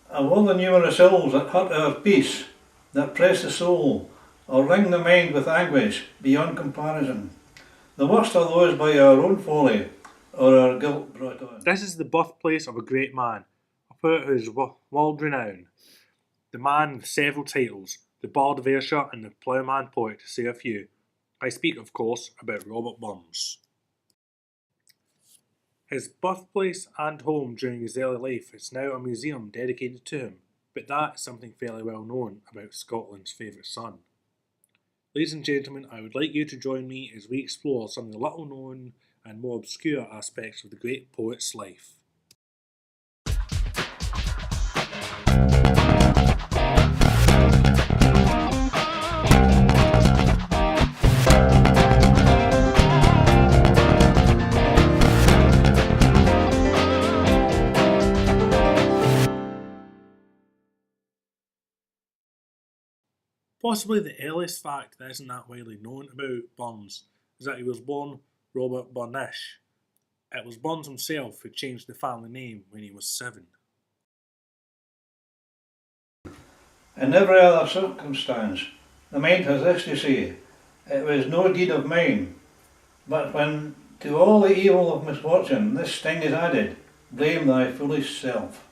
Of all the numerous ills that hurt our peace, that press the soul, or wring the mind with anguish beyond comparison, the worst are those by our own folly, or our guilt brought on. This is the birthplace of a great man, a poet who is world renowned, the man with several titles, the Bard of Ayrshire and the Ploughman poet, to say a few. I speak, of course, about Robert Burns. His birthplace and home during his early life is now a museum dedicated to him, but that is something fairly well known about Scotland's favourite son. Ladies and gentlemen, I would like you to join me as we explore some of the little known and more obscure aspects of the great poet's life. Possibly the earliest fact that isn't that widely known about Burns is that he was born Robert Burnish. It was Burns himself who changed the family name when he was 7. In every other circumstance, the mind has this to say, it was no deed of mine, but when to all the evil of misfortune this sting is added, blame thy foolish self.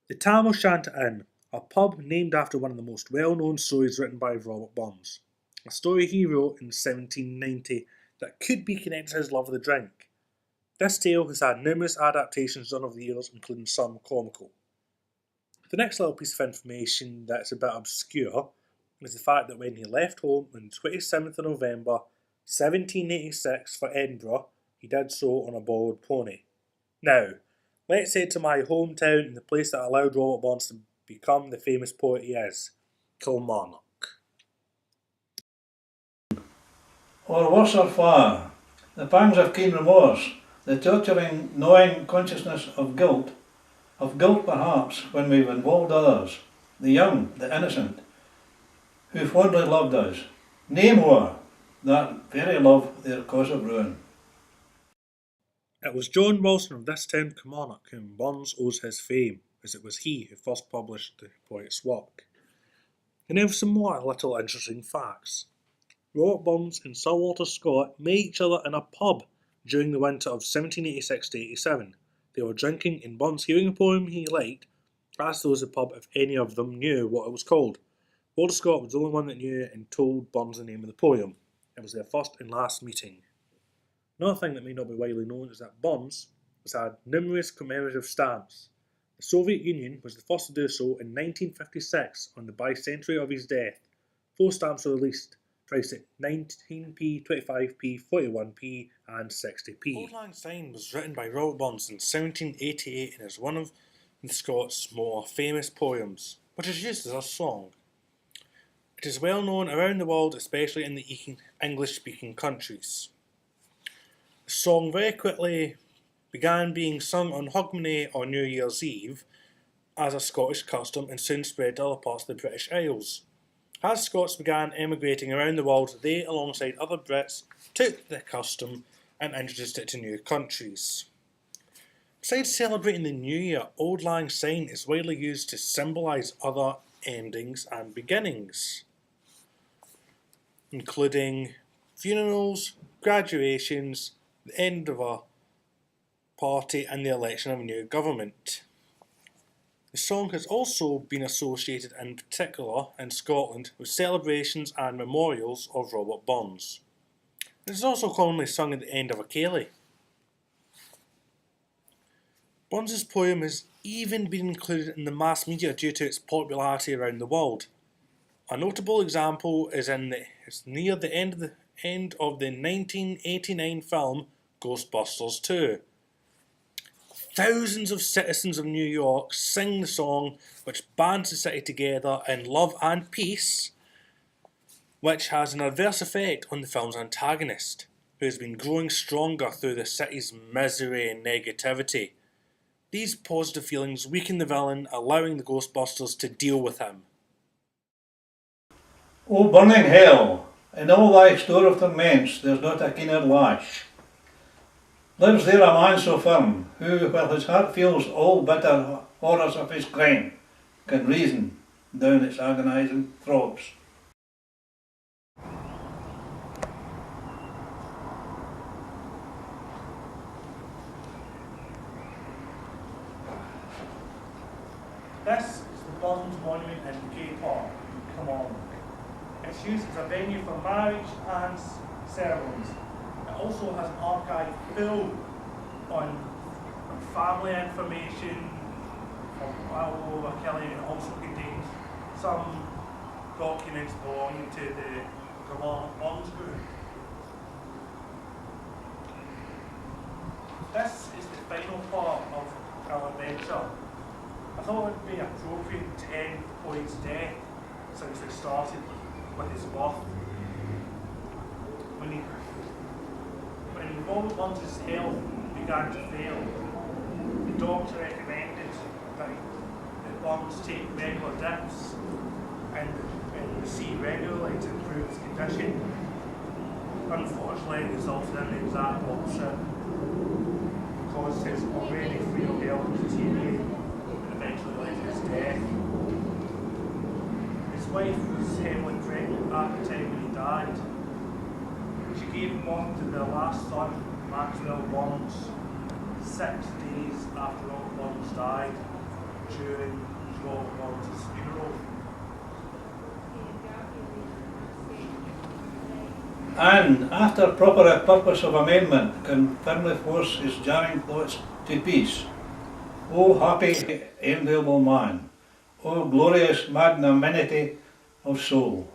The Tam O'Shanter Inn, a pub named after one of the most well-known stories written by Robert Burns, a story he wrote in 1790 that could be connected to his love of the drink. This tale has had numerous adaptations done over the years, including some comical. The next little piece of information that's a bit obscure is the fact that when he left home on 27th of November 1786 for Edinburgh, he did so on a borrowed pony. Now, let's head to my hometown and the place that allowed Robert Burns to become the famous poet he is, Kilmarnock. Or worse or far, the pangs of keen remorse, the torturing, gnawing consciousness of guilt perhaps when we've involved others, the young, the innocent, who fondly loved us, nay more, that very love their cause of ruin. It was John Wilson of this town, Kilmarnock, whom Burns owes his fame, as it was he who first published the poet's work. And now for some more little interesting facts. Robert Burns and Sir Walter Scott met each other in a pub during the winter of 1786 to 87. They were drinking and Burns hearing a poem he liked, asked those at the pub if any of them knew what it was called. Walter Scott was the only one that knew and told Burns the name of the poem. It was their first and last meeting. Another thing that may not be widely known is that Burns has had numerous commemorative stamps. The Soviet Union was the first to do so in 1956 on the bicentenary of his death. 4 stamps were released, priced at 19p, 25p, 41p and 60p. Old Lang Syne was written by Robert Burns in 1788 and is one of Scott's more famous poems, which is used as a song. It is well known around the world, especially in the English-speaking countries. The song very quickly began being sung on Hogmanay or New Year's Eve as a Scottish custom and soon spread to other parts of the British Isles. As Scots began emigrating around the world, they, alongside other Brits, took the custom and introduced it to new countries. Besides celebrating the New Year, Auld Lang Syne is widely used to symbolise other endings and beginnings, including funerals, graduations, the end of a party and the election of a new government. The song has also been associated in particular in Scotland with celebrations and memorials of Robert Burns. It is also commonly sung at the end of a ceilidh. Burns's poem has even been included in the mass media due to its popularity around the world. A notable example is near the end of the 1989 film Ghostbusters 2. Thousands of citizens of New York sing the song which bands the city together in love and peace, which has an adverse effect on the film's antagonist, who has been growing stronger through the city's misery and negativity. These positive feelings weaken the villain, allowing the Ghostbusters to deal with him. O burning hell, in all thy store of torments there's not a keener lash. Lives there a man so firm, who, while his heart feels all bitter horrors of his crime, can reason down its agonising throbs. This is the Bolland Monument in Gay Park, Kilmarnock. It's used as a venue for marriage and ceremonies. It also has an archive full on family information from all over Kelly, and it also contains some documents belonging to the Kilmarnock Bonds Group. This is the final part of our adventure. I thought it would be appropriate to end Boyd's death, since we started with his birth. When Bolland's health began to fail, the doctor recommended that Bonds take regular dips and the sea regularly to improve his condition. Unfortunately, it resulted in the exact opposite, caused his already frail health to deteriorate and eventually led to his death. His wife was heavily pregnant at the time when he died. She gave birth to their last son, Maxwell Bonds, 6 days after Robert Bonds died, during Robert Bonds' funeral. And, after proper purpose of amendment, can firmly force his jarring thoughts to peace. O happy, enviable man! O glorious magnanimity of soul!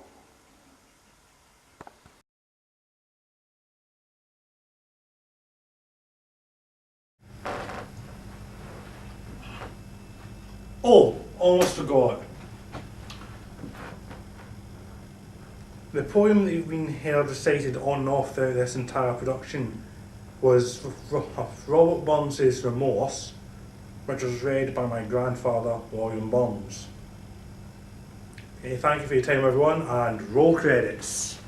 Oh, almost forgot. The poem that you've been heard recited on and off throughout this entire production was Robert Bonds' Remorse, which was read by my grandfather, William Bonds. Okay, thank you for your time, everyone, and roll credits.